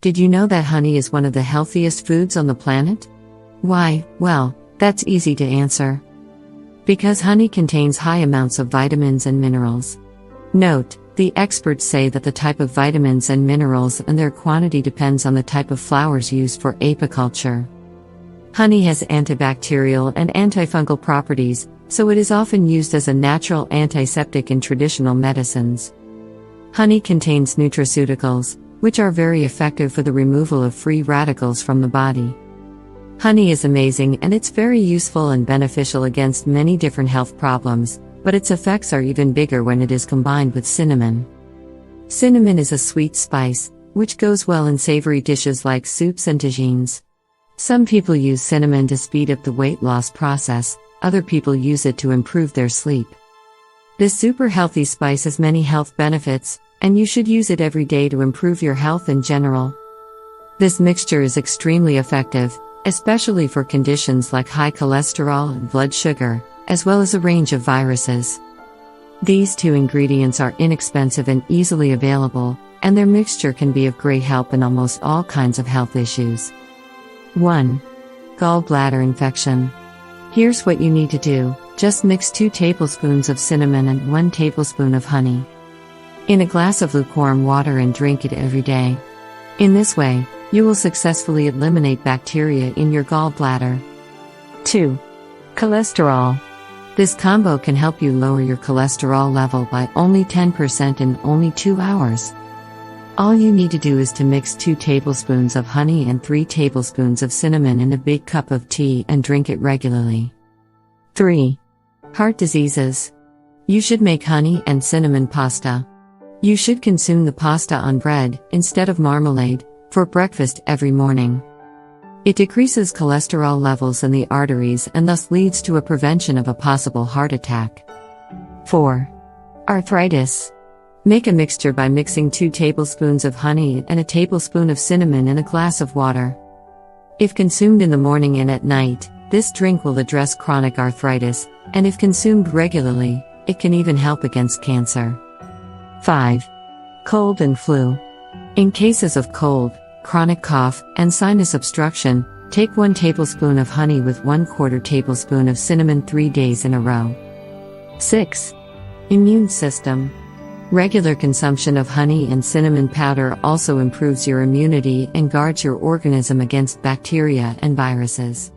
Did you know that honey is one of the healthiest foods on the planet? Why? Well, that's easy to answer. Because honey contains high amounts of vitamins and minerals. Note, the experts say that the type of vitamins and minerals and their quantity depends on the type of flowers used for apiculture. Honey has antibacterial and antifungal properties, so it is often used as a natural antiseptic in traditional medicines. Honey contains nutraceuticals, which are very effective for the removal of free radicals from the body. Honey is amazing and it's very useful and beneficial against many different health problems, but its effects are even bigger when it is combined with cinnamon. Cinnamon is a sweet spice, which goes well in savory dishes like soups and tagines. Some people use cinnamon to speed up the weight loss process, other people use it to improve their sleep. This super healthy spice has many health benefits, and you should use it every day to improve your health in general. This mixture is extremely effective, especially for conditions like high cholesterol and blood sugar, as well as a range of viruses. These two ingredients are inexpensive and easily available, and their mixture can be of great help in almost all kinds of health issues. 1. Gallbladder infection. Here's what you need to do: just mix 2 tablespoons of cinnamon and 1 tablespoon of honey in a glass of lukewarm water and drink it every day. In this way, you will successfully eliminate bacteria in your gallbladder. 2. Cholesterol. This combo can help you lower your cholesterol level by only 10% in only 2 hours. All you need to do is to mix 2 tablespoons of honey and 3 tablespoons of cinnamon in a big cup of tea and drink it regularly. 3. Heart diseases. You should make honey and cinnamon pasta. You should consume the pasta on bread, instead of marmalade, for breakfast every morning. It decreases cholesterol levels in the arteries and thus leads to a prevention of a possible heart attack. 4. Arthritis. Make a mixture by mixing 2 tablespoons of honey and a tablespoon of cinnamon in a glass of water. If consumed in the morning and at night, this drink will address chronic arthritis, and if consumed regularly, it can even help against cancer. 5. Cold and flu. In cases of cold, chronic cough, and sinus obstruction, take 1 tablespoon of honey with 1/4 tablespoon of cinnamon 3 days in a row. 6. Immune system. Regular consumption of honey and cinnamon powder also improves your immunity and guards your organism against bacteria and viruses.